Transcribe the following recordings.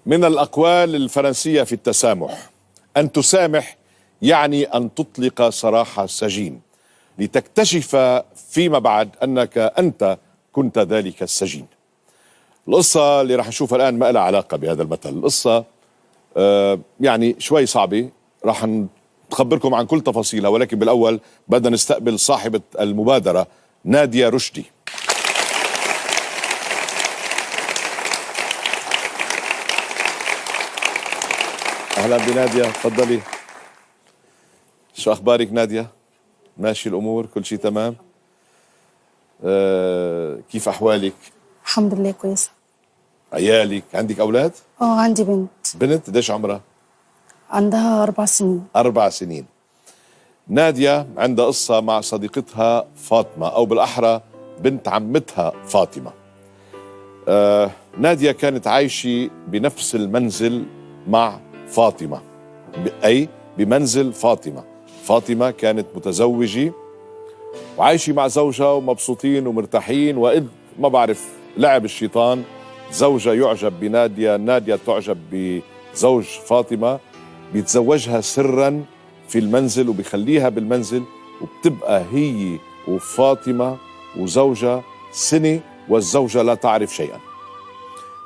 من الأقوال الفرنسية في التسامح: أن تسامح يعني أن تطلق سراح السجين لتكتشف فيما بعد أنك أنت كنت ذلك السجين. القصة اللي راح نشوفها الآن ما لها علاقة بهذا المثل. القصة يعني شوي صعبة، راح نخبركم عن كل تفاصيلها، ولكن بالأول بدنا نستقبل صاحبة المبادرة نادية رشدي. أهلا بنادية، تفضلي. شو أخبارك نادية؟ ماشي الأمور؟ كل شيء تمام؟ كيف أحوالك؟ الحمد لله كويسة. عيالك؟ عندك أولاد؟ عندي بنت. بنت قديش عمرها؟ عندها 4 سنين. 4 سنين. نادية عندها قصة مع صديقتها فاطمة، أو بالأحرى بنت عمتها فاطمة. نادية كانت عايشة بنفس المنزل مع فاطمة، أي بمنزل فاطمة. فاطمة كانت متزوجة وعايشة مع زوجها ومبسوطين ومرتاحين، وإذ ما بعرف لعب الشيطان، زوجها يعجب بنادية، نادية تعجب بزوج فاطمة، بيتزوجها سرا في المنزل وبيخليها بالمنزل، وبتبقى هي وفاطمة وزوجها سنة والزوجة لا تعرف شيئا.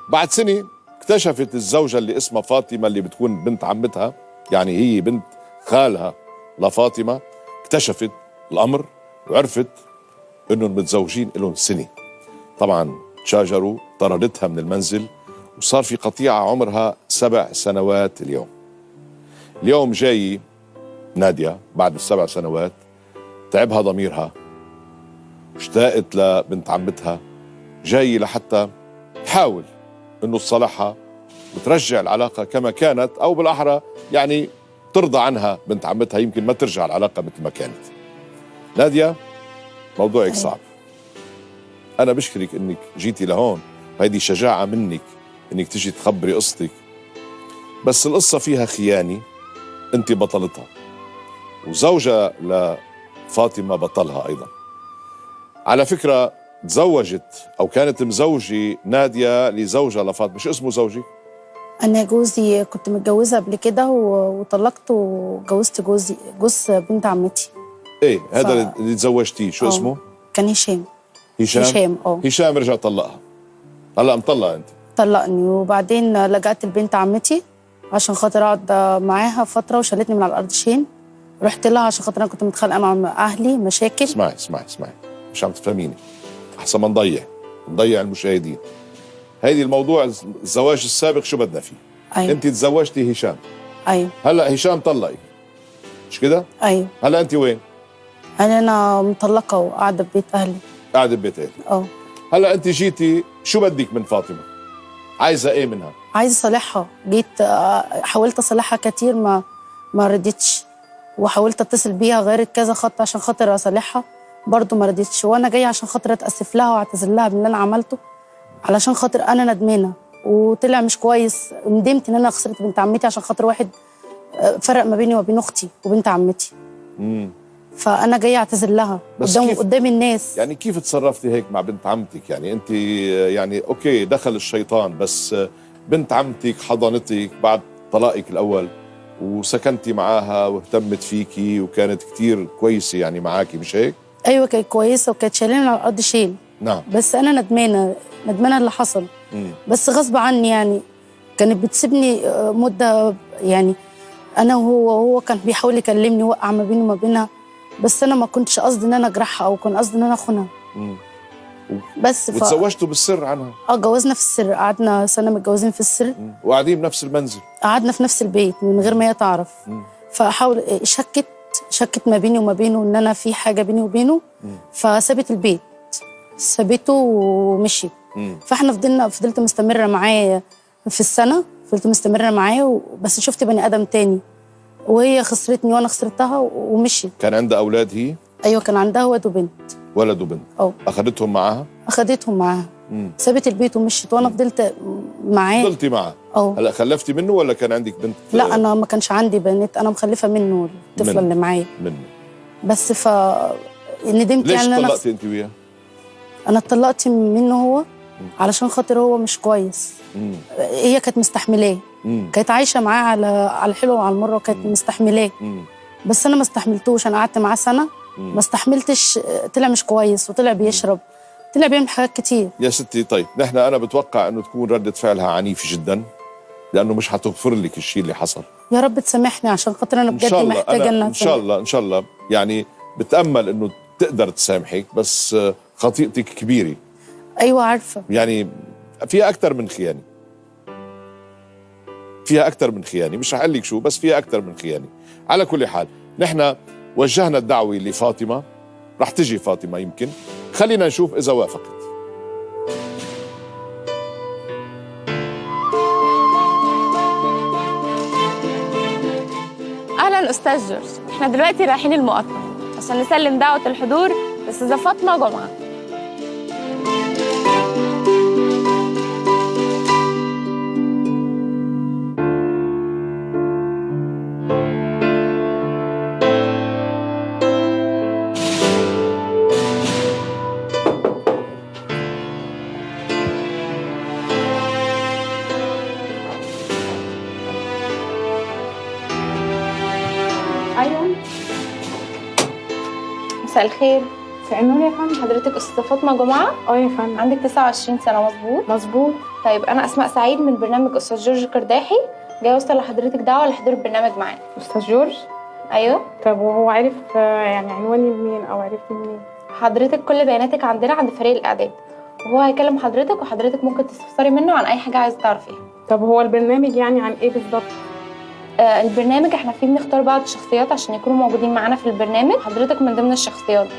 بعد سنة اكتشفت الزوجة اللي اسمها فاطمة، اللي بتكون بنت عمتها، يعني هي بنت خالها لفاطمة، اكتشفت الأمر وعرفت انهم متزوجين لهم سنة. طبعا تشاجروا، طردتها من المنزل، وصار في قطيعة عمرها 7 سنوات. اليوم جاي نادية بعد ال7 سنوات، تعبها ضميرها، اشتاقت لبنت عمتها، جاي لحتى تحاول انه تصالحها وترجع العلاقة كما كانت، او بالاحرى يعني ترضى عنها بنت عمتها، يمكن ما ترجع العلاقة مثل ما كانت. نادية، موضوعك صعب. انا بشكرك انك جيتي لهون، وهيدي شجاعة منك انك تجي تخبري قصتك، بس القصة فيها خيانة، انت بطلتها، وزوجها لفاطمة بطلها ايضا. على فكرة تزوجت او كانت مزوجة نادية لزوجها لفاطمة. شو اسمه زوجك؟ أنا جوزي كنت متجوزة قبل كده وطلقت وجوزت جوز بنت عمتي. ايه هذا اللي تزوجتيه شو اسمه؟ كان هشام. هشام. هشام رجع طلقها، هلا مطلقة انت؟ طلقني، وبعدين لجأت لبنت عمتي عشان خاطر اقعد معاها فترة، وشالتني من على الأرض شين. رحت لها عشان خاطر أنا كنت متخانقة مع أهلي مشاكل. اسمعي، مش عم تفهميني، أحسن ما نضيع المشاهدين. هيدي الموضوع الزواج السابق شو بدنا فيه؟ أيوة. انت تزوجتي هشام. أيوة. هلا هشام طلقك، مش كده؟ أيوة. هلا انت وين؟ أنا مطلقة وقاعدة ببيت أهلي. قاعدة ببيت أهلي. هلا انت جيتي، شو بدك من فاطمة؟ عايزة ايه منها؟ عايزة أصالحها. جيت حاولت أصالحها كتير، ما رضيتش، وحاولت أتصل بيها غير كذا خط عشان خاطر أصالحها، برضو ما رضيتش. وأنا جاية عشان خاطر أتأسف لها وأعتذر لها باللي أنا عملته، علشان خاطر أنا ندمانة وطلع مش كويس. ندمت إن أنا خسرت بنت عمتي عشان خاطر واحد فرق ما بيني وبين أختي وبنت عمتي. فأنا جاية أعتذر لها قدام الناس. يعني كيف تصرفتي هيك مع بنت عمتك؟ يعني أنت يعني أوكي دخل الشيطان، بس بنت عمتك حضنتك بعد طلاقك الأول، وسكنتي معاها واهتمت فيكي وكانت كتير كويسة يعني معاكي، مش هيك؟ أيوة كانت كويسة وكانت شايلاني على الأرض شيل. نعم. بس أنا ندمانة اللي حصل. بس غصب عني، يعني كانت بتسيبني مدة، يعني أنا وهو كان بيحاول يكلمني وقع ما بيني وما بينها، بس أنا ما كنتش قصدي إن أنا أجرحها أو كان قصدي إن أنا أخونها. بس وتزوجتوا بالسر عنها؟ جوزنا في السر، قعدنا سنة متجوزين في السر، وقاعدين بنفس المنزل، قعدنا في نفس البيت من غير ما هي تعرف. فحاول شكت ما بيني وما بينه إن أنا في حاجة بيني وبينه، فسابت البيت، سابته ومشيت. فاحنا فضلت مستمرة معاه في السنة، فضلت مستمرة معاه، بس شفت بني آدم تاني، وهي خسرتني وانا خسرتها ومشيت. كان عندها اولاد هي؟ ايوه كان عندها ولد وبنت. ولد وبنت. اخذتهم معاها؟ اخذتهم معاها. سابت البيت ومشيت، وانا فضلت معاه. فضلتي معاه؟ هلا خلفتي منه ولا كان عندك بنت؟ لا انا ما كانش عندي بنات، انا مخلفه منه الطفله اللي معايا منه. بس ندمت. ليش يعني طلقتي انت وياه؟ انا اتطلقت منه هو علشان خاطر هو مش كويس. هي كانت مستحملاه، كانت عايشه معاه على الحلو وعلى المر، وكانت مستحملاه. بس انا ما استحملتوش، انا قعدت معاه سنه ما استحملتش. طلع مش كويس، وطلع بيشرب، طلع بيعمل حاجات كتير. يا ستي طيب، نحن انا بتوقع انه تكون ردة فعلها عنيفة جدا، لانه مش هتغفر لك الشيء اللي حصل. يا رب تسامحني عشان خاطر انا ان بجد شاء الله، محتاجه أنا انها ان شاء الله ان شاء الله يعني بتامل انه تقدر تسامحك، بس خطيئتك كبيرة. ايوه عارفه. يعني فيها اكثر من خيانة، فيها اكثر من خيانة، مش رح اقول لك شو، بس فيها اكثر من خيانة. على كل حال نحن وجهنا الدعوة لفاطمة، رح تجي فاطمة يمكن، خلينا نشوف اذا وافقت. اهلا استاذ جورج، احنا دلوقتي رايحين المقطم عشان نسلم دعوه الحضور لاستاذه فاطمه جمعه. ايوه مساء الخير. مساء النور يا فندم. حضرتك استاذه فاطمه جمعه؟ يا فندم. عندك 29 سنه مظبوط؟ مظبوط. طيب انا اسماء سعيد من برنامج استاذ جورج كرداحي، جاي اوصل لحضرتك دعوه لحضور البرنامج معانا. استاذ جورج؟ ايوه. طب وهو عرف يعني عنواني منين او عرفتني منين؟ حضرتك كل بياناتك عندنا عند فريق الاعداد، وهو هيكلم حضرتك وحضرتك ممكن تستفسري منه عن اي حاجه عايزه تعرفيها. طب هو البرنامج يعني عن ايه بالظبط؟ البرنامج احنا فيه بنختار بعض الشخصيات عشان يكونوا موجودين معانا في البرنامج، حضرتك من ضمن الشخصيات دي.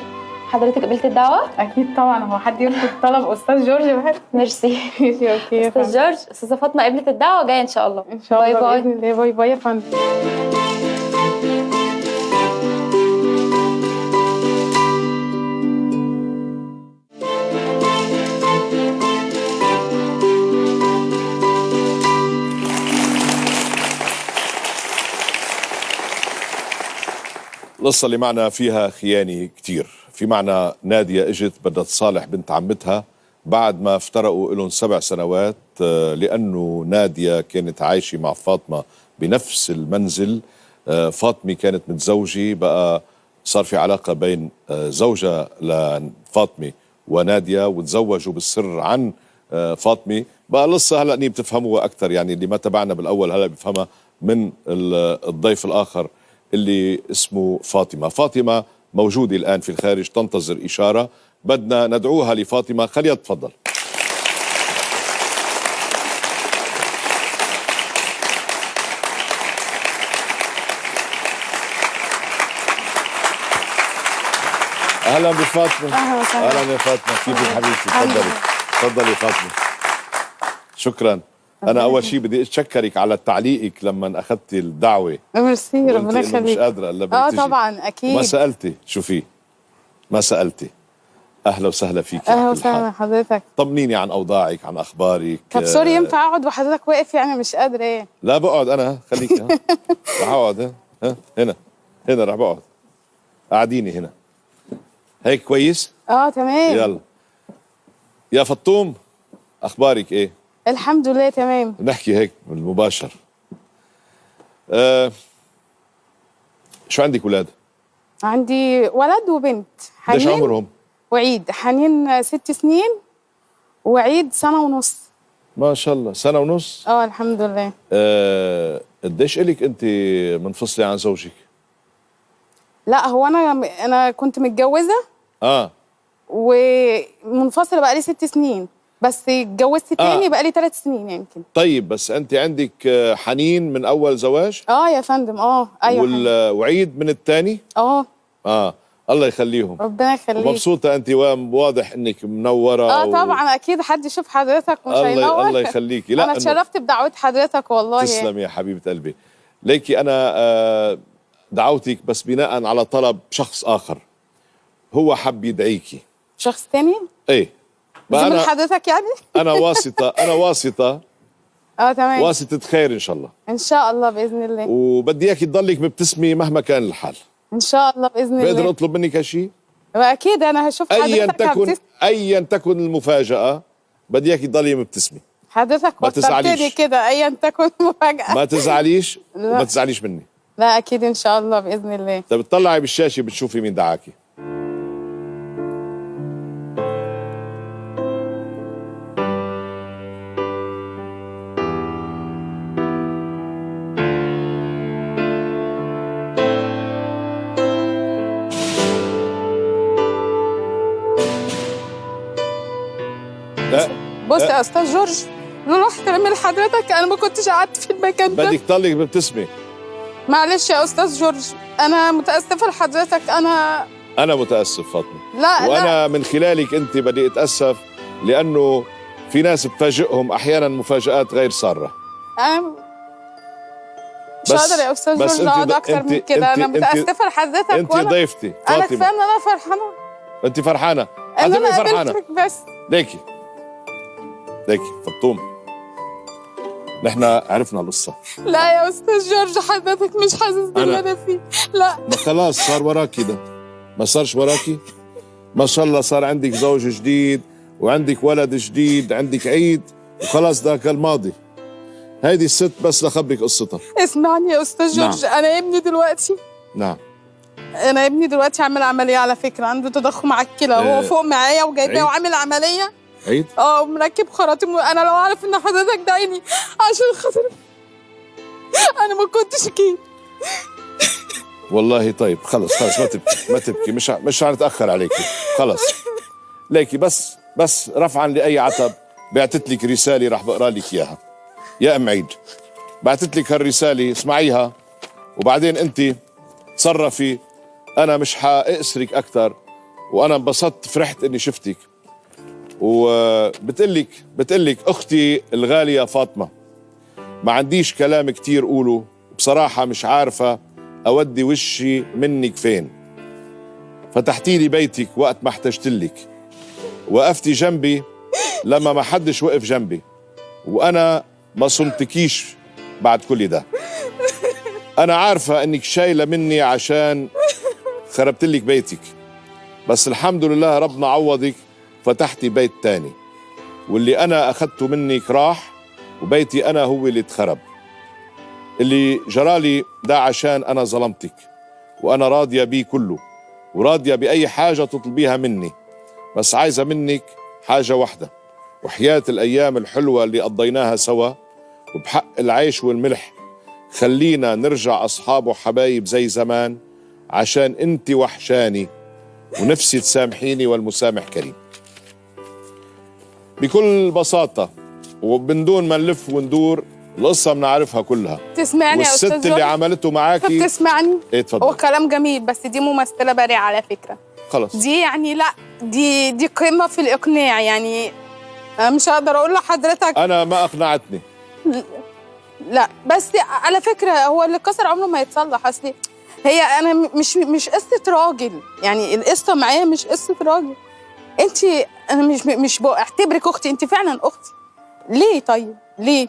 حضرتك قبلت الدعوه؟ اكيد طبعا، هو حد يرفض طلب استاذ جورج بحد؟ ميرسي. ماشي اوكي يا استاذ فندم. جورج، استاذه فاطمه قبلت الدعوه جايه ان شاء الله. ان شاء الله. باي باي. باذن الله. باي باي يا فندم. القصة اللي معنا فيها خيانة كتير. في معنا نادية اجت بدها تصالح بنت عمتها بعد ما افترقوا لهم 7 سنوات، لأنه نادية كانت عايشة مع فاطمة بنفس المنزل. فاطمة كانت متزوجة، بقى صار في علاقة بين زوجها لفاطمة ونادية، وتزوجوا بالسر عن فاطمة. بقى القصة هلأ اني بتفهموها أكثر، يعني اللي ما تبعنا بالأول هلأ بيفهمها من الضيف الآخر اللي اسمه فاطمة. فاطمة موجودة الآن في الخارج تنتظر إشارة، بدنا ندعوها لفاطمة. خليها تفضل. أهلا بفاطمة. أهلا يا فاطمة، كيفك حبيبتي؟ تفضلي تفضلي فاطمة. شكرا. أنا أول شيء بدي أتشكرك على تعليقك لما أخذت الدعوة. ميرسي، ربنا مش يخليك. قادرة إلا بدك تيجي. طبعا اكيد. ما سألتي شوفي، ما سألتي. أهلا وسهلا فيك. اهلا وسهلا حضرتك. طمنيني عن أوضاعك، عن أخبارك. طب سوري، ينفع اقعد وحضرتك واقف؟ يعني مش قادره. ايه؟ لا بقعد أنا، خليك. رح أقعد. هنا رح بقعد. قاعديني هنا هيك كويس؟ تمام. يلا يا فطوم، أخبارك إيه؟ الحمد لله تمام. نحكي هيك بالمباشر. شو عندك أولاد؟ عندي ولد وبنت. قديش عمرهم؟ وعيد حنين 6 سنين، وعيد 1.5 سنة. ما شاء الله، 1.5 سنة. الحمد لله. قديش إلك أنت منفصلة عن زوجك؟ لا هو انا كنت متجوزه ومنفصله بقالي 6 سنين، بس اتجوزت تاني بقالي 3 سنين يمكن. طيب بس انت عندك حنين من اول زواج؟ يا فندم. ايوه. وعيد من الثاني؟ الله يخليهم. ربنا يخليك. ومبسوطه انت، واضح انك منوره. طبعا اكيد حد يشوف حضرتك مش هينور. الله يخليكي. لا انا اتشرفت بدعوه حضرتك والله. تسلم يا حبيبه قلبي. ليكي انا دعوتك بس بناء على طلب شخص اخر، هو حب يدعيكي. شخص تاني؟ ايه من حضرتك يعني؟ انا واسطه. تمام. واسطه خير ان شاء الله. ان شاء الله باذن الله. وبدي اياكي تضلك مبتسمي مهما كان الحال. ان شاء الله باذن الله. بقدر اطلب منك هالشيء؟ واكيد انا هشوف حضرتك ايا تكن المفاجاه، بدي اياكي تضلي مبتسمه. حضرتك ما وترتني تزعليش. كده ايا تكن مفاجأة. ما تزعليش لا. وما تزعليش مني. لا اكيد ان شاء الله باذن الله. طيب بتطلعي بالشاشه بتشوفي مين دعاكي. لا بص يا استاذ جورج، لولا احترامي لحضرتك انا ما كنتش قعدت في المكان ده. بدك تضلي مبتسمه. معلش يا استاذ جورج، انا متاسفه لحضرتك. انا متاسف فاطمه، لا وانا من خلالك انت بدي اتاسف لانه في ناس بفاجئهم احيانا مفاجآت غير ساره. انا مش قادر يا استاذ بس جورج اقعد اكتر من كده. انا متاسفه لحضرتك. انت ضيفتي انا فاطمه. كفايه ان انا فرحانه انت فرحانه. ان هتبقي انا فرحانه. قابلتك بس. ليكي فطوم، نحن عرفنا القصه. لا يا استاذ جورج، حضرتك مش حاسس باللي انا فيه. لا ما خلاص صار وراكي ده، ما صارش وراكي. ما شاء الله صار عندك زوج جديد وعندك ولد جديد، عندك عيد وخلاص ذاك الماضي. هيدي الست بس لخبرك قصتها. اسمعني يا استاذ جورج. نعم. انا نعم ابني دلوقتي عامل عمليه على فكره، عنده تضخم على الكلى. هو فوق معايا وجايباه عيد. وعامل عمليه. عيد. ومركب خراطيم. انا لو اعرف ان حضرتك دايني عشان خاطر انا ما كنتش اكيد. والله طيب خلص ما تبكي مش هنتاخر عليكي خلص. ليكي بس رفعا لاي عتب بعتت لك رساله راح بقرا لك اياها. يا ام عيد بعتت لك هالرساله، اسمعيها وبعدين انت تصرفي. انا مش حاقصرك اكثر، وانا انبسطت فرحت اني شفتك. وبتقلك اختي الغاليه فاطمه، ما عنديش كلام كتير قوله، بصراحه مش عارفه اودي وشي منك فين. فتحتي لي بيتك وقت ما احتجتلك، وقفتي جنبي لما ما حدش وقف جنبي، وانا ما صمتكيش بعد كل ده. انا عارفه انك شايله مني عشان خربتلك بيتك، بس الحمد لله ربنا عوضك، فتحتي بيت تاني، واللي انا اخدته منك راح، وبيتي انا هو اللي اتخرب. اللي جرالي ده عشان انا ظلمتك، وانا راضيه بيه كله، وراضيه باي حاجه تطلبيها مني، بس عايزه منك حاجه واحده، وحياه الايام الحلوه اللي قضيناها سوا، وبحق العيش والملح خلينا نرجع اصحاب وحبايب زي زمان، عشان انت وحشاني ونفسي تسامحيني، والمسامح كريم. بكل بساطه ومن دون ما نلف وندور، القصه بنعرفها كلها. تسمعني يا استاذ والست اللي عملته معاكي. طب تسمعني؟ ايه اتفضل. هو كلام جميل، بس دي ممثله بارعه على فكره. خلاص دي يعني لا، دي قمه في الاقناع. يعني انا مش هقدر اقول لحضرتك. انا ما اقنعتني. لا بس على فكره هو اللي اتكسر عمره ما يتصلح. اصلي هي انا مش قصه راجل، يعني القصه معايا مش قصه راجل. انت انا مش بعتبرك اختي، انت فعلا اختي. ليه طيب؟ ليه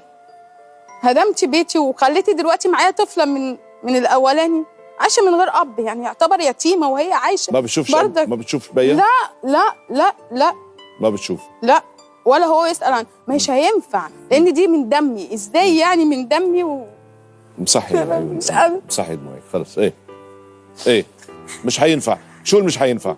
هدمتي بيتي وخليتي دلوقتي معايا طفله من الاولاني عايشه من غير اب، يعني يعتبر يتيمه وهي عايشه. ما بتشوفش ما بتشوفش بيا؟ لا لا لا لا ما بتشوف. لا، ولا هو يسأل عنه. مش هينفع، لان دي من دمي. ازاي يعني من دمي مصحي مش قادرة. مصحي دموعك خلص. ايه مش هينفع. شو اللي مش هينفع؟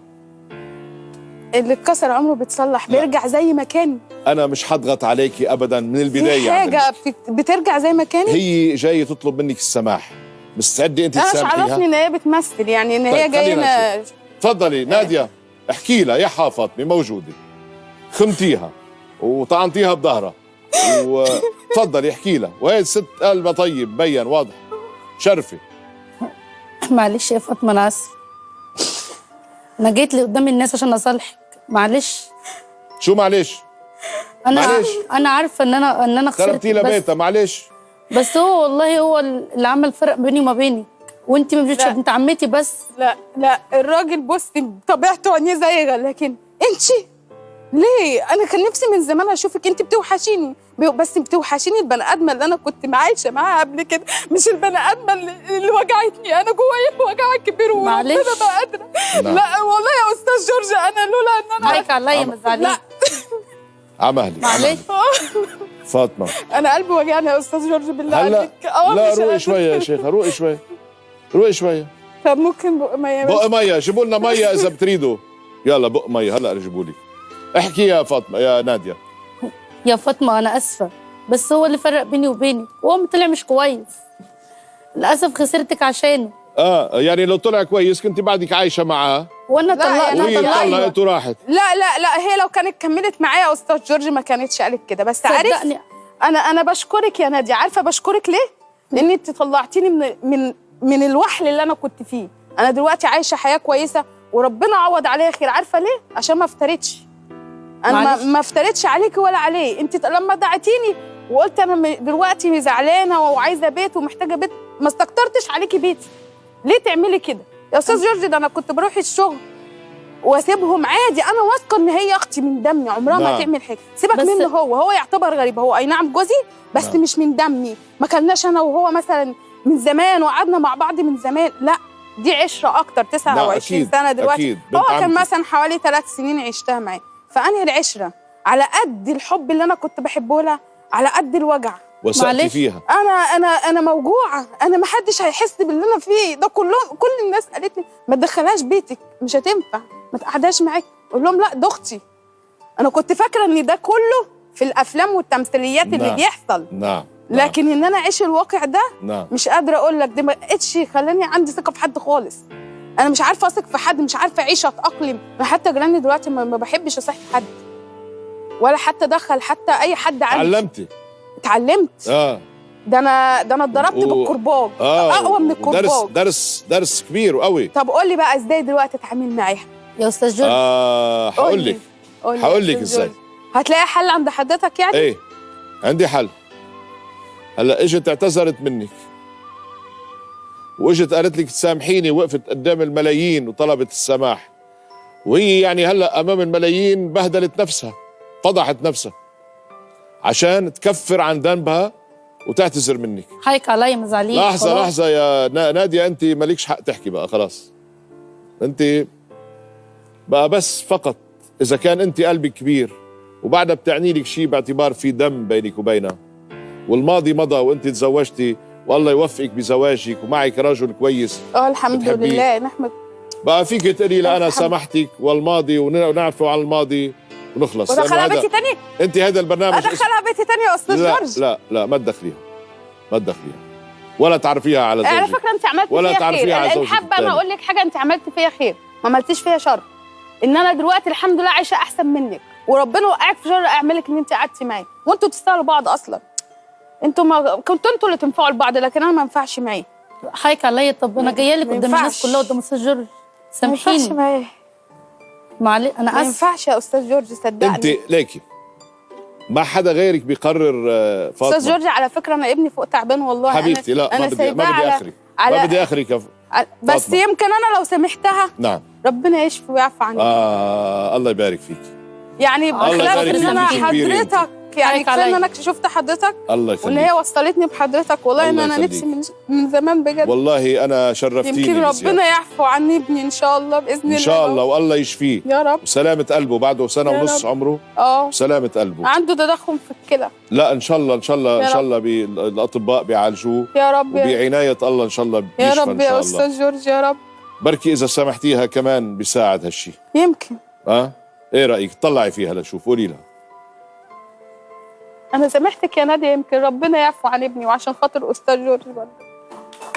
اللي اتكسر عمره بيتصلح، بيرجع زي ما كان. انا مش حضغط عليكي ابدا من البدايه. في حاجه بترجع زي ما كانت. هي جايه تطلب منك السماح، مستعده انت انا تسامحيها؟ مش عرفني ان هي بتمثل، يعني ان هي طيب جايه. تفضلي ناديه احكي لها يا فاطمه موجوده، خمتيها وطعنتيها بظهرها، وتفضلي احكي لها. وهي الست قلبها طيب بين واضح. شرفي. معلش يا فاطمه انا اسف، انا جيت لي قدام الناس عشان اصالحك. معلش. شو معلش؟ انا عارفه ان انا خسرت، خربتي لها بيتها. معلش. بس هو والله هو اللي عمل فرق بيني وما بينك، وانت مش بنت عمتي بس. لا الراجل بصي طبيعته عينيه زيغه، لكن انت ليه؟ انا كان نفسي من زمان اشوفك. انت بتوحشيني، بس بتوحشيني البني ادمه اللي انا كنت عايشه معاها قبل كده، مش البني ادمه اللي وجعتني. انا جوايا وجع كبير وربنا ما قادره. لا والله يا استاذ جورج، انا لولا ان انا عليك عليا ما تزعليش. عمهلي معلش. فاطمه انا قلبي وجعني يا استاذ جورج بالله هلا عليك. لا مش روقي شويه يا شيخه، روقي شويه، روقي شويه. طب ممكن بق ميه بس؟ بق ميه، جيبوا لنا ميه اذا بتريدوا. يلا بق ميه هلا جيبوا لي. احكي يا فاطمه يا ناديه. يا فاطمه انا اسفه، بس هو اللي فرق بيني وبينك، وهو طلع مش كويس. للاسف خسرتك عشانه. يعني لو طلع كويس كنت بعدك عايشه معاه وانا لا، يعني وهي طلقت. طلقت وراحت. لا هي لو كانت كملت معايا يا استاذ جورج ما كانتش قالت كده. بس عارف، صدقني. انا بشكرك يا ناديه. عارفه بشكرك ليه؟ لان انت طلعتيني من الوحل اللي انا كنت فيه. انا دلوقتي عايشه حياه كويسه وربنا عوض عليا خير. عارفه ليه؟ عشان ما افتريتش. انا معلش. ما افتريتش عليكي ولا عليه. انت لما دعتيني وقلت انا دلوقتي زعلانه وعايزه بيت ومحتاجه بيت، ما استكترتش عليكي بيتي. ليه تعملي كده يا استاذ جورج؟ ده انا كنت بروح الشغل واسيبهم عادي. انا واثقه ان هي اختي من دمي، عمرها ما نعم. تعمل حاجه. سيبك بس- منه، هو يعتبر غريب. هو اي نعم جوزي بس نعم. مش من دمي. ما كلناش انا وهو مثلا من زمان وقعدنا مع بعض من زمان، لا دي عشره اكتر. 29 أكيد، سنه دلوقتي. أكيد. بنت هو كان عمتي. مثلا حوالي 3 سنين عشتها معاه. فانهي العشره على قد الحب اللي انا كنت بحبه لها، على قد الوجع. وسأتي معلش. فيها. انا موجوعه. انا ما حدش هيحس باللي انا فيه ده. كل الناس قالت لي ما تدخلهاش بيتك، مش هتنفع، ما تقعدهاش معاك. اقول لهم لا، ده اختي. انا كنت فاكره ان ده كله في الافلام والتمثيليات اللي نعم. بيحصل. نعم. لكن ان انا اعيش الواقع ده نعم. مش قادره اقول لك. ده ما بقتش خلاني عندي ثقه في حد خالص. انا مش عارفه اثق في حد، مش عارفه اعيش اتاقلم. انا حتى جيراني دلوقتي ما بحبش اصاحب حد ولا حتى ادخل حتى اي حد عندي. علمتي. اتعلمت. ده انا اتضربت بالكرباج. اقوى من الكرباج. درس كبير وقوي. طب قول لي بقى ازاي دلوقتي اتعامل معاها؟ يا استاذ جورج. هقول لك قول لي هقول يا لك أستاذ ازاي. جورج. هتلاقي حل عند حضرتك يعني؟ ايه عندي حل. هلا اجت اعتذرت منك واجت قالت لك تسامحيني، وقفت قدام الملايين وطلبت السماح، وهي يعني هلا امام الملايين بهدلت نفسها، فضحت نفسها عشان تكفر عن ذنبها وتعتذر منك. حقك عليا، ما زعليش. لحظة خلاص. لحظة يا نادية، أنت مالكش حق تحكي بقى، خلاص. أنت بقى بس فقط إذا كان أنت قلبك كبير وبعدها بتعني لك شيء باعتبار في دم بينك وبينها، والماضي مضى وأنت تزوجتي والله يوفقك بزواجك ومعك رجل كويس. الحمد بتحبيه. لله نحمد. بقى فيك تقولي لا أنا الحمد. سامحتك والماضي ونعفو عن الماضي ونخلص. ودخلها لأنه بيتي هذا تاني؟ أنت هذا البرنامج ادخلها بيتي تاني يا استاذ لا جورج؟ لا ما تدخليها، ما تدخليها ولا تعرفيها على زوجك. على فكره انت عملت ولا فيا تعرفيها على خير. زوجك الحبه التاني. انا اقول لك حاجه، انت عملت فيا خير، ما عملتيش فيا شر. ان انا دلوقتي الحمد لله عايشه احسن منك، وربنا وقعك في شر اعمالك ان انت قعدتي معايا، وانتوا تستاهلوا بعض اصلا. انتوا ما كنتوا انتوا اللي تنفعوا لبعض، لكن انا ما ينفعش معايا. حقك عليا. طب انا جايه لك ما قدام الناس ينفعش. كلها، قدام استاذ جورج، ما ينفعش سامحيني. معايا. معلش انا ما اسف. ينفعش يا استاذ جورج، صدقني. انت ليكي ما حدا غيرك بيقرر فاطمه. استاذ جورج على فكره انا ابني فوق تعبان والله. حبيبتي لا أنا ما بدي سايباه اخري ما بدي اخرك بس فاطمة. يمكن انا لو سامحتها نعم. ربنا يشفي ويعفو عني. الله يبارك فيك. يعني الله بخلاف يبارك ان فيك انا فيك كبير حضرتك يعني حقك كفايه ان عليا. انا شفت حضرتك الله وان هي يخليك. وصلتني بحضرتك. والله ان الله انا يخليك. نفسي من زمان بجد. والله انا شرفتيني يمكن بزيادة. ربنا يعفو عني ابني ان شاء الله باذن الله. ان شاء الله والله يشفيه يا رب. وسلامة قلبه بعده سنة يا ونص رب. عمره. اه سلامة قلبه. عنده تضخم في الكلى. لا ان شاء الله ان شاء الله يا ان شاء رب. الله الاطباء بيعالجوه يا رب وبعناية الله ان شاء الله يا بيشفى رب ان يا شاء الله. استاذ جورج يا رب. بركي اذا سامحتيها كمان بيساعد هالشيء. يمكن. ايه رايك؟ طلعي فيها لشوف، قولي لها. انا سامحتك يا ناديه، يمكن ربنا يعفو عن ابني وعشان خاطر استاذ جورج برضه.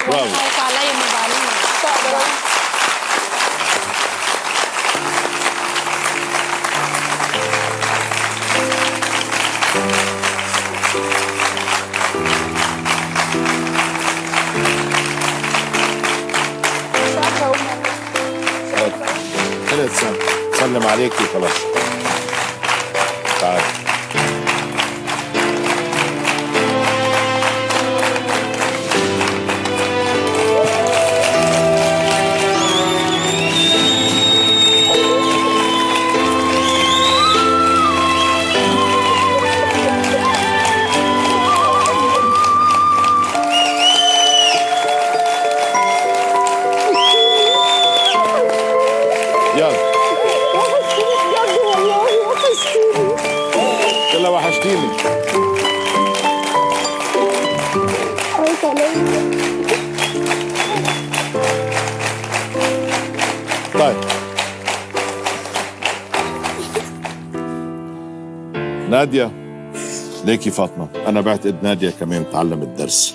برافو. حقك عليا، ما زعليش. خلص سلم عليكي خلاص. تعال. يلا يلا وحشتيني. طيب نادية، ليكي فاطمة، أنا بعتقد نادية كمان تعلمت درس،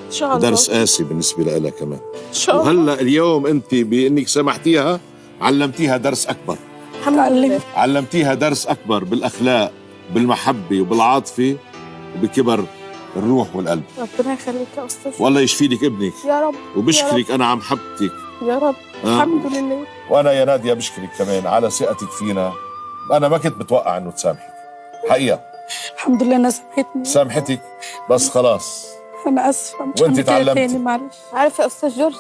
ان شاء الله. درس قاسي بالنسبة لها كمان. ان شاء الله. وهلا اليوم أنت بإنك سمحتيها علمتيها درس أكبر، الحمد لله. علمتيها درس أكبر بالأخلاق، بالمحبة وبالعاطفة وبكبر الروح والقلب. ربنا يخليك يا استاذ. والله يشفي لك ابنك، يا رب. وبشكرك أنا عن محبتك. يا رب. الحمد لله. وأنا يا نادية بشكرك كمان على ثقتك فينا. أنا ما كنت متوقع إنه تسامحك حقيقة. الحمد لله انا سامحتني. سامحتك بس خلاص. انا اسفه مش وانت هعمل كده اتعلمتي. تاني معلش. عارف يا استاذ جورج،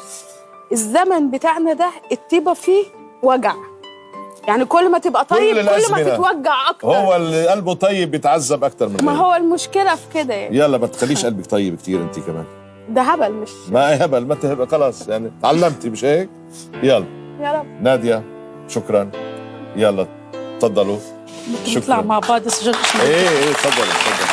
الزمن بتاعنا ده الطيبه فيه وجع، يعني كل ما تبقى طيب كل ما الأزمنة. تتوجع اكتر. هو اللي قلبه طيب بيتعذب أكتر من ما غيره. هو المشكله في كده يعني. يلا ما تخليش قلبك طيب كتير أنت كمان. ده هبل مش. ما هبل، ما تهبل خلاص، يعني تعلمتي مش هيك؟ يلا يا رب. نادية شكرا. يلا تفضلوا. نطلع مع بعض يا استاذ جورج. ايه تفضلوا تفضلوا.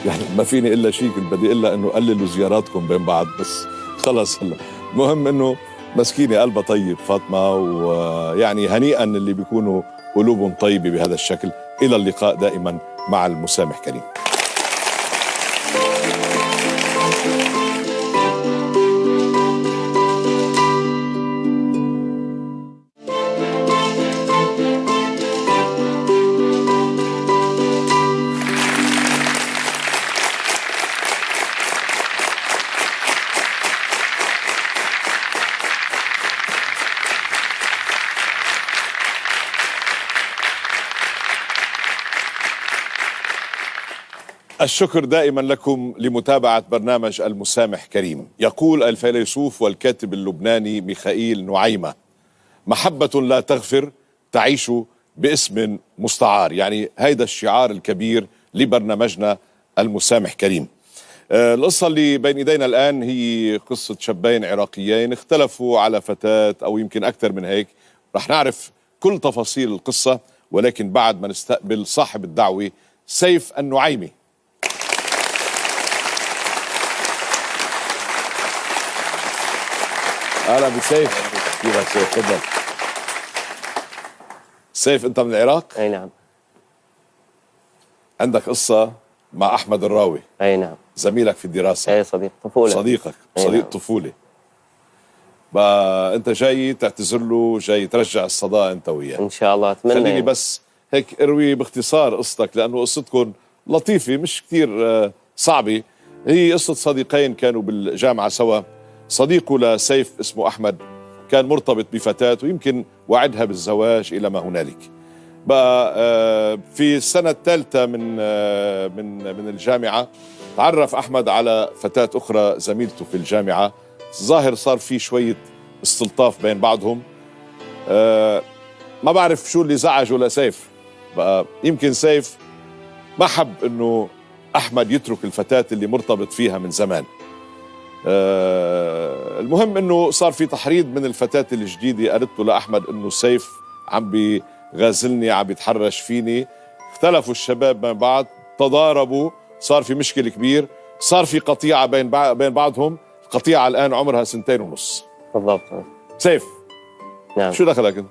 يعني ما فيني الا شيء كنت بدي الا انه قللوا زياراتكم بين بعض، بس خلص هلا المهم انه مسكينه قلبها طيب فاطمه، ويعني هنيئا اللي بيكونوا قلوبهم طيبه بهذا الشكل. الى اللقاء دائما مع المسامح كريم. الشكر دائما لكم لمتابعة برنامج المسامح كريم. يقول الفيلسوف والكاتب اللبناني ميخائيل نعيمة: محبة لا تغفر تعيش باسم مستعار. يعني هيدا الشعار الكبير لبرنامجنا المسامح كريم. القصة اللي بين ايدينا الآن هي قصة شابين عراقيين اختلفوا على فتاة أو يمكن أكثر من هيك. رح نعرف كل تفاصيل القصة، ولكن بعد ما نستقبل صاحب الدعوة سيف النعيمي. اهلا بسيف. كيفك سيف؟ تفضل. سيف انت من العراق؟ اي نعم. عندك قصة مع احمد الراوي. اي نعم. زميلك في الدراسة. اي صديق طفولة. صديقك، أي صديق نعم. طفولة. بقى انت جاي تعتذر له، جاي ترجع الصداقة انت وياه. ان شاء الله اتمنى. خليني يعني. بس هيك اروي باختصار قصتك، لانه قصتكم لطيفة مش كثير صعبة. هي قصة صديقين كانوا بالجامعة سوا. صديقه لسيف اسمه أحمد كان مرتبط بفتاة ويمكن وعدها بالزواج إلى ما هنالك. بقى في السنة الثالثة من الجامعة تعرف أحمد على فتاة أخرى زميلته في الجامعة. ظاهر صار في شوية استلطاف بين بعضهم. ما بعرف شو اللي زعجه لسيف. بقى يمكن سيف ما حب إنه أحمد يترك الفتاة اللي مرتبط فيها من زمان. المهم انه صار في تحريض من الفتاة الجديدة، قالت له لأحمد انه سيف عم بيغازلني، عم بيتحرش فيني. اختلفوا الشباب بين بعض، تضاربوا، صار في مشكلة كبير، صار في قطيعة بين بعضهم. القطيعة الآن عمرها 2.5 سنين. بالضبط. سيف نعم. شو دخلك انت؟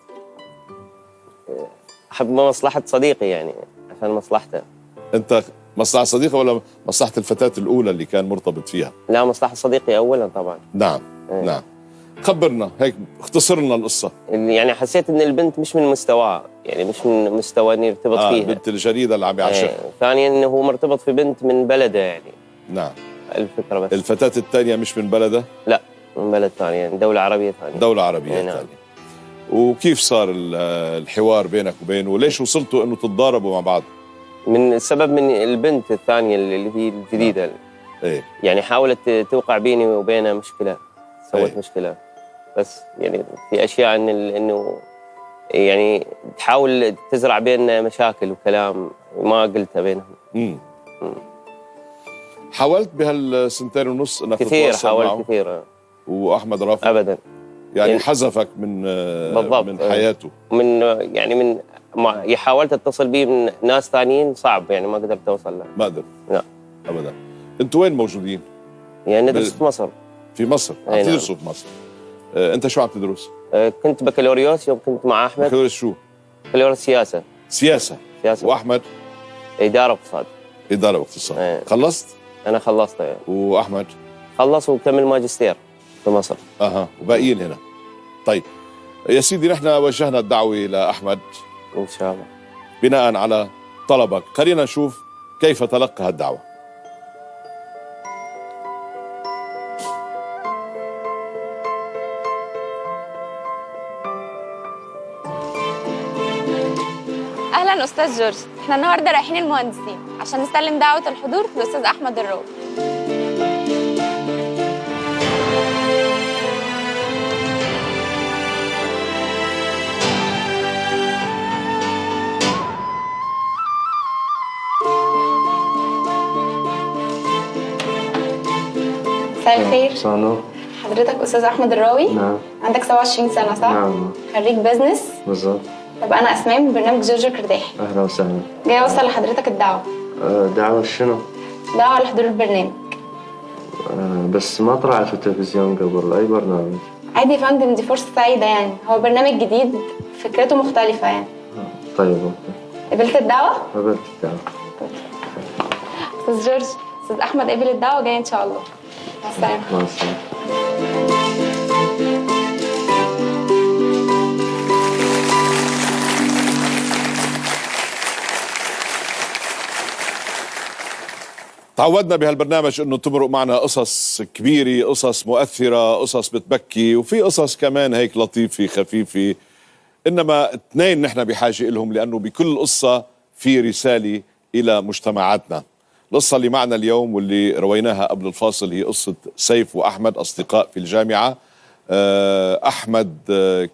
احب مصلحة صديقي، يعني عشان مصلحته. انت مصلحة صديقة ولا مصلحة الفتاة الأولى اللي كان مرتبط فيها؟ لا، مصلحة صديقي اولا طبعا. نعم. نعم. خبرنا هيك، اختصر لنا القصة. يعني حسيت ان البنت مش من مستواه، يعني مش من مستوى اني ارتبط فيها. بنت الجريدة اللي عم يعشقها. ثانيا انه هو مرتبط في بنت من بلده، يعني نعم. الفكرة بس. الفتاة الثانية مش من بلده؟ لا، من بلد ثاني، يعني دولة عربية ثانية. دولة عربية نعم. ثانية. وكيف صار الحوار بينك وبينه، وليش وصلتوا انه تتضاربوا مع بعض؟ من السبب من البنت الثانية اللي هي الجديدة. ايه. يعني حاولت توقع بيني وبينها مشكلة، سوت إيه. مشكلة. بس يعني في أشياء إنه يعني تحاول تزرع بيننا مشاكل وكلام ما قلتها بينهم. حاولت بهالسنتين ونص انك كثير تتواصل حاولت معه؟ كثير. واحمد رافض ابدا. يعني إن- حذفك من بالضبط. من حياته. من يعني من حاولت اتصل به من ناس ثانيين، صعب يعني ما قدرت اوصل له. ما قدرت؟ لا. ابدا. انتوا وين موجودين؟ يعني ندرس في مصر. في مصر، عم أي نعم. تدرسوا في مصر. انت شو عم تدرس؟ كنت بكالوريوس يوم كنت مع احمد. بكالوريوس شو؟ بكالوريوس سياسه. سياسه. سياسه واحمد اداره واقتصاد. اداره واقتصاد. أي. خلصت؟ انا خلصت يعني. واحمد؟ خلص وكمل ماجستير في مصر. اها، وباقيين هنا. طيب يا سيدي، نحن وجهنا الدعوه لاحمد ان شاء الله. بناء على طلبك. خلينا نشوف كيف تلقى هالدعوه. اهلا استاذ جورج، احنا النهارده رايحين المهندسين عشان نسلم دعوه الحضور للاستاذ احمد الراوي. مساء الخير. صالون. حضرتك استاذ احمد الراوي؟ نعم. عندك 27 سنه صح؟ نعم خريج بزنس. بالضبط. طب انا اسماء من برنامج جورج كرداحي، أهلا وسهلا. جاي اوصل لحضرتك الدعوه. دعوة شنو؟ دعوه لحضور البرنامج. بس ما طلعت في التلفزيون قبل، أي برنامج؟ عادي يا فندم، دي فرصه سعيده يعني، هو برنامج جديد فكرته مختلفه يعني. طيب أوكي. قبلت الدعوه؟ قبلت الدعوة. استاذ جورج، استاذ احمد قبل الدعوه، جاي ان شاء الله. مع السلامه. مع السلامة. تعودنا بهالبرنامج انه تمرق معنا قصص كبيره، قصص مؤثره، قصص بتبكي، وفي قصص كمان هيك لطيفه خفيفه. انما اثنين نحن بحاجه لهم، لانه بكل قصه في رساله الى مجتمعاتنا. القصه اللي معنا اليوم واللي رويناها قبل الفاصل هي قصه سيف واحمد، اصدقاء في الجامعه. احمد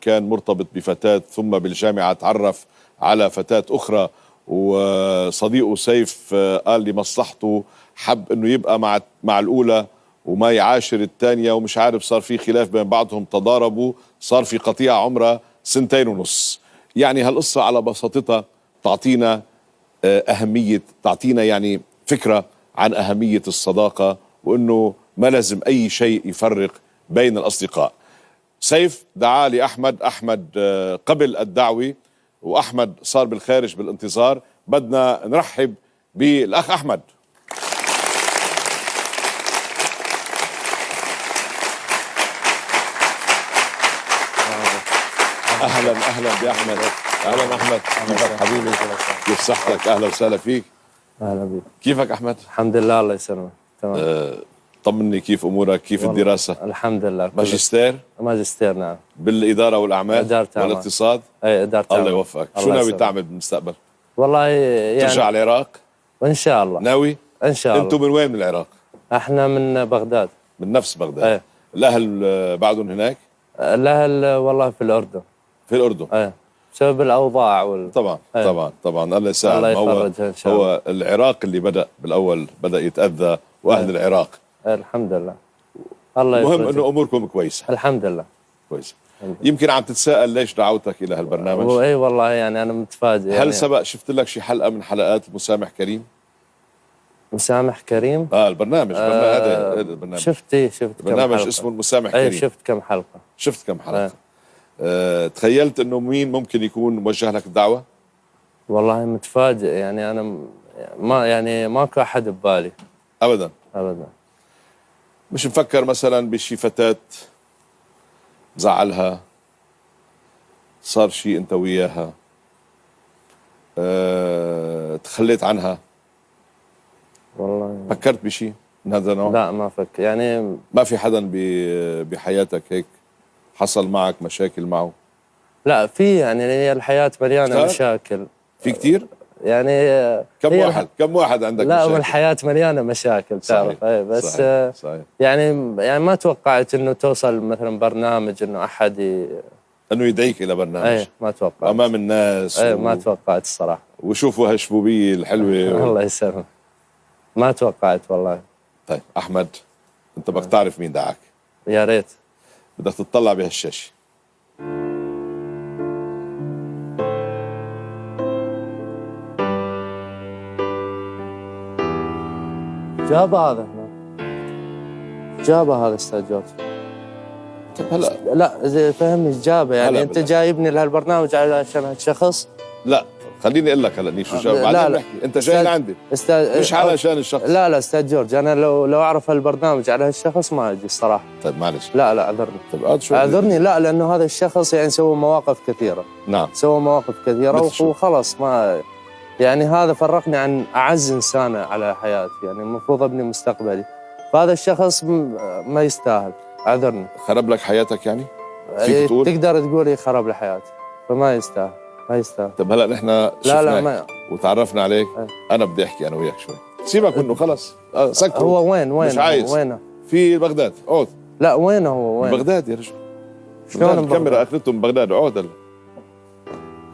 كان مرتبط بفتاه، ثم بالجامعه تعرف على فتاه اخرى، وصديقه سيف قال لمصلحته حب انه يبقى مع الاولى وما يعاشر الثانيه، ومش عارف صار في خلاف بين بعضهم، تضاربوا، صار في قطيعه عمرها 2.5 سنين. يعني هالقصه على بساطتها تعطينا اهميه، تعطينا يعني فكره عن اهميه الصداقه، وانه ما لازم اي شيء يفرق بين الاصدقاء. سيف دعا لاحمد، احمد قبل الدعوه، واحمد صار بالخارج بالانتظار. بدنا نرحب بالاخ احمد. اهلا اهلا باحمد. اهلا احمد، كيفك حبيبي؟ كيف صحتك؟ اهلا وسهلا فيك. أهلا بك. كيفك احمد؟ الحمد لله، الله يسلمك. تمام. طمني، كيف امورك؟ كيف والله الدراسه؟ الحمد لله. ماجستير ماجستير نعم. بالاداره والاعمال إدارة أعمال. والاقتصاد. أي إدارة الله أعمال. يوفقك. شو الله ناوي يسلمك. تعمل بالمستقبل؟ والله يعني ترجع على العراق؟ إن شاء الله. ناوي؟ إن شاء الله. انتم من وين من العراق؟ احنا من بغداد. من نفس بغداد. ايه. الاهل بعدهم هناك؟ الأهل والله في الأردن. في الاردن. ايه. بسبب الأوضاع طبعا ايه. طبعا الله يساعد. الله هو يفرجها إن شاء الله. هو العراق اللي بالاول بدا يتاذى، واهل ايه. العراق. الحمد لله. الله المهم يفرجها. انه اموركم كويسه. الحمد لله. كويسه. يمكن عم تتساءل ليش دعوتك الى هالبرنامج؟ هو اي والله يعني انا متفاجئ. هل يعني سبق شفت لك شي حلقه من حلقات مسامح كريم؟ مسامح كريم. البرنامج هذا البرنامج. شفت كم برنامج حلقة. اسمه المسامح اي كريم. شفت كم حلقه. شفت كم حلقه؟ تخيلت انه مين ممكن يكون موجه لك الدعوه؟ والله متفاجئ يعني انا ما يعني ماكو احد ببالي ابدا. ابدا. مش مفكر مثلا بشي فتاه زعلها، صار شيء انت وياها، تخليت عنها؟ والله فكرت بشيء من هذا النوع؟ لا ما فكر يعني. ما في حدا بحياتك هيك حصل معك مشاكل معه؟ لا في يعني هي الحياه مليانه كتار؟ مشاكل في كتير؟ يعني. كم واحد عندك لا مشاكل؟ والحياه مليانه مشاكل تعرف. اي بس صحيح. يعني ما توقعت انه توصل مثلا برنامج انه احد انه يدعيك الى برنامج. اي ما توقعت. امام الناس. اي ما توقعت الصراحه. وشوفوا هالشبوبيه الحلوه الله يسلمك. ما توقعت والله. طيب احمد، انت بدك تعرف مين دعاك، يا ريت. بدك تطلع بهالشاشه. جابه هذا هنا، جابه هذا استاذ جورج. طيب هلا لا زي فهمني جابه، يعني هلا انت بالله. جايبني لهالبرنامج عشان هالشخص. لا خليني اقول لك هلا شو جاب، لا، بعدين لا. بحكي. انت جاي لعندي مش علشان الشخص. لا استاذ جورج، انا لو اعرف هالبرنامج على هالشخص ما اجي الصراحه. طيب معلش. لا اعذرني. طيب اقعد شوي. اعذرني، لا لانه هذا الشخص يعني سوى مواقف كثيره. نعم. سوى مواقف كثيره مثل شو؟ وخلص ما يعني هذا فرقني عن اعز انسان على حياتي، يعني المفروض ابني مستقبلي. فهذا الشخص ما يستاهل. اعذرني. خرب لك حياتك يعني؟ فيك تقول؟ تقدر تقول خرب لي حياتي، فما يستاهل. ما يستاهل. طب هلا نحن لا شفناك ما وتعرفنا عليك. أه. انا بدي احكي انا وياك شوي. سيبك منه خلص. سكته. هو وين مش عايز. وينه؟ في بغداد. اقعد. لا وينه هو وين؟ بغداد يا رجل. شلون الكاميرا بغداد؟ اخذته من بغداد. اقعد هلا.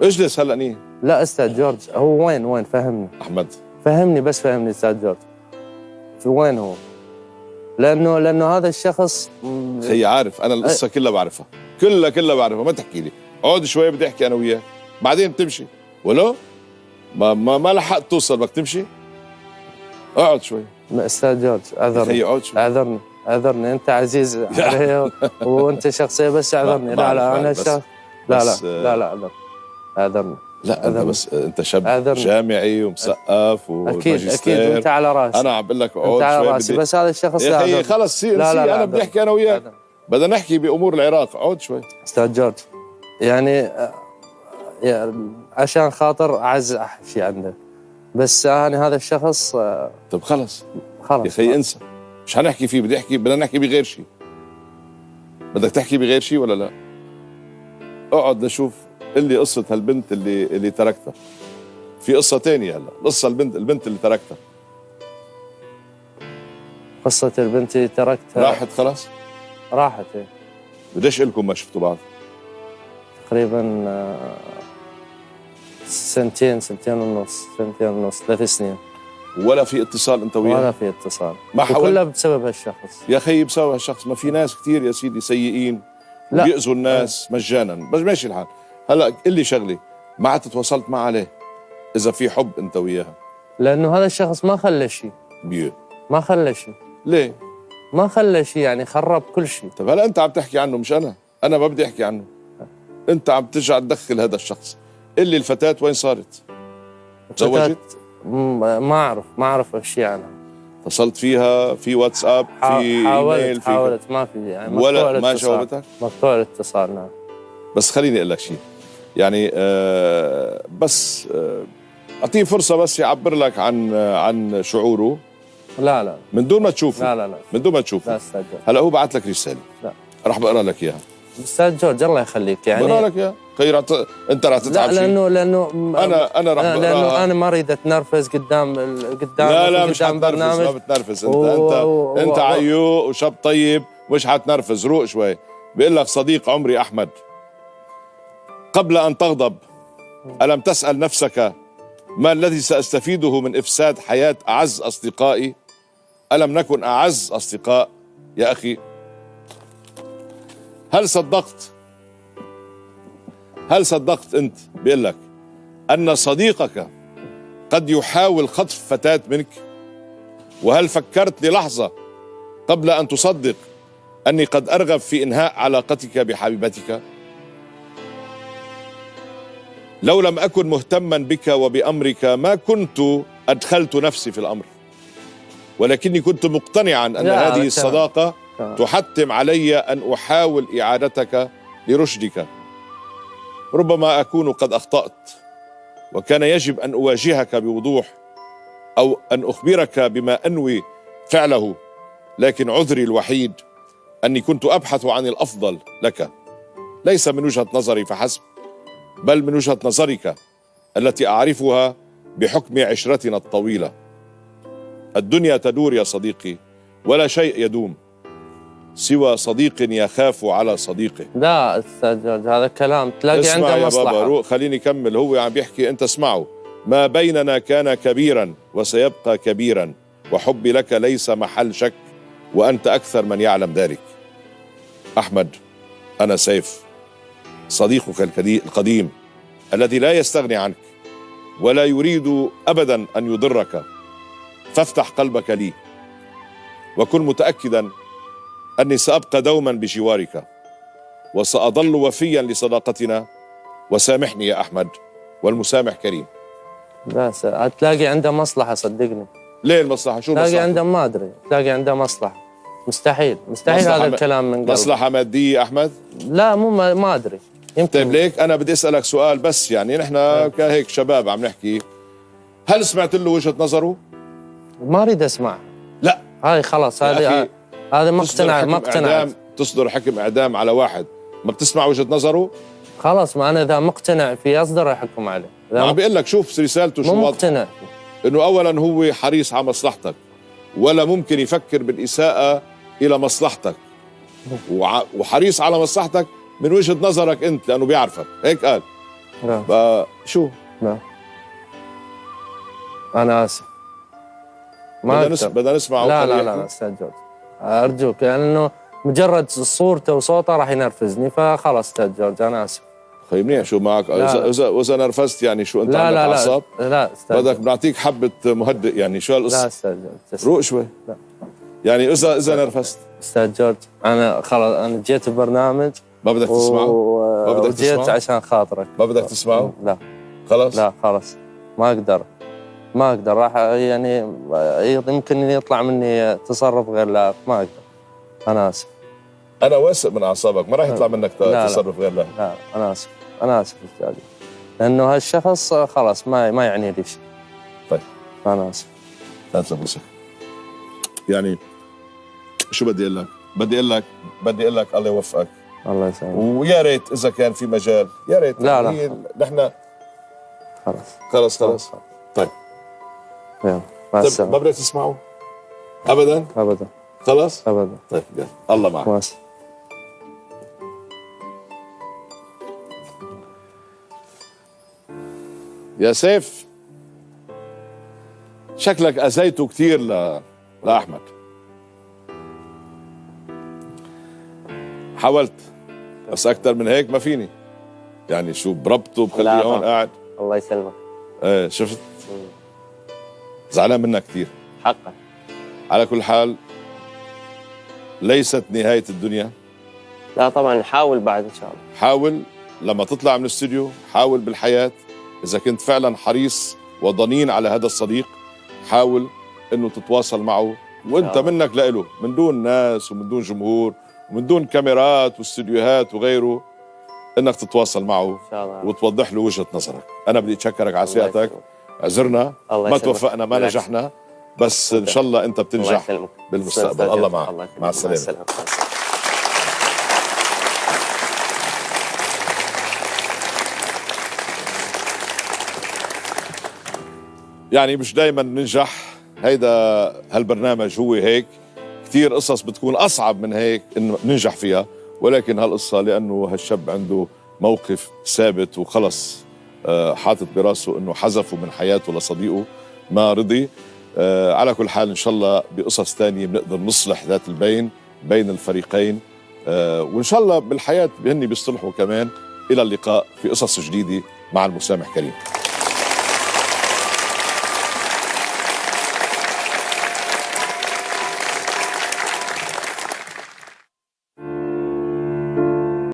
اجلس هلا نيه. لا استاذ جورج، هو وين فهمني. احمد فهمني بس فهمني استاذ جورج، في وين هو؟ لانه هذا الشخص خي عارف انا القصه كلها بعرفها، كلها بعرفها، ما تحكي لي. اقعد شوي بدي احكي انا وياك، بعدين بتمشي. ولو ما لحقت توصل بدك تمشي. اقعد شوي. استاذ جورج اعذرني. خي اقعد شوي. اعذرني انت عزيز علي وانت شخصيه، بس اعذرني. لا انا الشخص. لا اعذرني. لا انت بس انت شاب أعذرني. جامعي ومثقف اكيد وماجستير. انت على راسي. انا عم بقول لك اقعد انت على شوي راسي، بدي... بس هذا الشخص يا لا اخي أعذرني. خلص سير لا، انا بدي احكي انا وياك. بدنا نحكي بامور العراق. اقعد شوي. استاذ جورج يعني عشان خاطر اعز شيء عندك، بس انا هذا الشخص طب خلص خلص يا اخي انسى، مش حنحكي فيه. بدنا نحكي بغير شيء. بدك تحكي بغير شيء ولا لا؟ اقعد نشوف اللي قصة هالبنت اللي تركتها. في قصة تانية هلا، قصة البنت اللي تركتها. قصة البنت اللي تركتها راحت خلاص؟ راحت إيه. قديش إلكم ما شفتوا بعض؟ تقريبا سنتين ونص 3 سنين. ولا في اتصال انت وياه؟ ولا في اتصال. ما حاولت؟ وكلها بسبب هالشخص. يا خيي بسبب هالشخص. ما في ناس كثير يا سيدي سيئين لا. بيأذوا الناس مجانا، بس ماشي الحال. هلا قل لي شغلي، ما عاد تواصلت معه عليه اذا في حب انت وياها؟ لانه هذا الشخص ما خلى شيء. ما خلى شيء. ليه؟ ما خلى شيء، يعني خرب كل شيء. طب هلا انت عم تحكي عنه مش انا ما بدي احكي عنه. انت عم ترجع تدخل هذا الشخص. قل لي الفتاة وين صارت؟ تزوجت؟ ما اعرف شيء عنها. اتصلت فيها في واتساب في ايميل حاولت ما في يعني ولا ما جاوبتك؟ مقطوع الاتصال. نعم. بس خليني اقول لك شيء يعني بس اعطيه فرصه بس يعبر لك عن شعوره. لا من دون ما تشوفه. لا من دون ما تشوفه. لا استاذ جورج. هلا هو بعث لك رساله. لا راح بقرا لك اياها. استاذ جورج الله يخليك يعني بقرا لك اياها. خير انت راح تتعب شيء. لانه انا راح بقراها. لانه انا ما اريد اتنرفز قدام لا مش حتنرفز. ما بتنرفز انت عيوق وشاب طيب، مش حتنرفز. روق شوي. بيقول لك صديق عمري احمد، قبل ان تغضب الم تسال نفسك ما الذي ساستفيده من افساد حياه اعز اصدقائي؟ الم نكن اعز اصدقاء يا اخي؟ هل صدقت انت بيقول لك ان صديقك قد يحاول خطف فتاة منك؟ وهل فكرت للحظة قبل أن تصدق أني قد أرغب في إنهاء علاقتك بحبيبتك؟ لو لم أكن مهتما بك وبأمرك ما كنت أدخلت نفسي في الأمر، ولكني كنت مقتنعا أن هذه الصداقة تحتم علي أن أحاول إعادتك لرشدك. ربما أكون قد أخطأت، وكان يجب أن أواجهك بوضوح أو أن أخبرك بما أنوي فعله، لكن عذري الوحيد أني كنت أبحث عن الأفضل لك، ليس من وجهة نظري فحسب، بل من وجهة نظرك التي أعرفها بحكم عشرتنا الطويلة. الدنيا تدور يا صديقي، ولا شيء يدوم سوى صديق يخاف على صديقه. لا استاذ جورج هذا كلام تلاقي عنده مصلحة. اسمع يا بابا، خليني أكمل. هو عم بيحكي، أنت اسمعه. ما بيننا كان كبيرا وسيبقى كبيرا، وحبي لك ليس محل شك، وأنت أكثر من يعلم ذلك. أحمد، أنا سيف، صديقك القديم الذي لا يستغني عنك ولا يريد أبدا أن يضرك، فافتح قلبك لي وكن متأكدا أني سأبقى دوما بجوارك وسأظل وفيا لصداقتنا. وسامحني يا أحمد، والمسامح كريم. بس هتلاقي عنده مصلحة صدقني. ليه المصلحة؟ شو تلاقي المصلحة؟ عنده، ما أدري، تلاقي عنده مصلحة. مستحيل هذا الكلام من قلبه. مصلحة مادية أحمد؟ لا، مو ما أدري، يمكن. طيب ليك أنا بدي أسألك سؤال بس، يعني نحن كهيك شباب عم نحكي، هل سمعت له وجهة نظره؟ ما أريد أسمع. لا، هاي خلاص، هذا مقتنع. تصدر حكم إعدام على واحد ما بتسمع وجهة نظره؟ خلاص، ما أنا إذا مقتنع فيه أصدر أحكم عليه. عم بيقول لك شوف رسالته شو مو واضحة، مقتنع. إنه أولا هو حريص على مصلحتك ولا ممكن يفكر بالإساءة إلى مصلحتك، وحريص على مصلحتك من وجهة نظرك أنت لأنه بيعرفك، هيك قال. لا. شو؟ لا، أنا آسف. بدنا نسمع. لا أستاذ جورج، أرجوك، لأنه مجرد صورته وصوته راح ينرفزني، فخلاص أستاذ جورج أنا آسف. خي منيح شو معك؟ إذا نرفزت يعني شو أنت عندك أعصاب؟ لا أستاذ، بدك بنعطيك حبة مهدئ يعني، شو هالقصة؟ لا أستاذ جورج، روق شوي. لا. يعني إذا نرفزت أستاذ جورج، أنا خلاص، أنا جيت البرنامج ما بدك تسمعه؟ ما بدك وجيت تسمعه؟ عشان خاطرك. ما بدك تسمعه؟ لا خلاص؟ لا خلاص، ما أقدر راح يعني يمكن يطلع مني تصرف غير لائق، ما أقدر. أنا آسف. أنا واثق من أعصابك، ما راح يطلع منك تصرف غير لائق. لا، أنا آسف أستاذ، لأنه هالشخص خلاص ما يعني لي شيء. طيب أنا آسف. لا تنسى. يعني شو بدي أقول لك؟ بدي أقول لك الله يوفقك. الله يسلمك. ويا ريت إذا كان في مجال، يا ريت. لا نحن خلص. طيب يلا، مع السلامة. ما بدك تسمعوا؟ أبدا؟ خلص؟ أبدا. طيب يلا، الله معك. ماشي. يا سيف، شكلك أذيته كثير لأحمد. حاولت بس أكثر من هيك ما فيني، يعني شو بربطه بخليه هون قاعد. الله يسلمك. ايه شفت؟ زعلان منك كثير حقا. على كل حال ليست نهاية الدنيا. لا طبعا، نحاول بعد إن شاء الله. حاول لما تطلع من الاستوديو، حاول بالحياة إذا كنت فعلا حريص وضنين على هذا الصديق، حاول إنه تتواصل معه وإنت منك لإله، من دون ناس ومن دون جمهور ومن دون كاميرات واستوديوهات وغيره، إنك تتواصل معه إن شاء الله وتوضح له وجهة نظرك. أنا بدي أتشكرك على ثقتك، عذرنا ما توفقنا، ما نجحنا، بس إن شاء الله أنت بتنجح بالمستقبل. الله معك. مع السلامة. يعني مش دايما ننجح، هالبرنامج هو هيك، كثير قصص بتكون أصعب من هيك إنه ننجح فيها، ولكن هالقصة لأنه هالشاب عنده موقف ثابت وخلص حاطط براسه إنه حذفه من حياته لصديقه ما رضي. على كل حال إن شاء الله بقصص تانية بنقدر نصلح ذات البين بين الفريقين، وإن شاء الله بالحياة هن بيصلحوا كمان. إلى اللقاء في قصص جديدة مع المسامح كريم.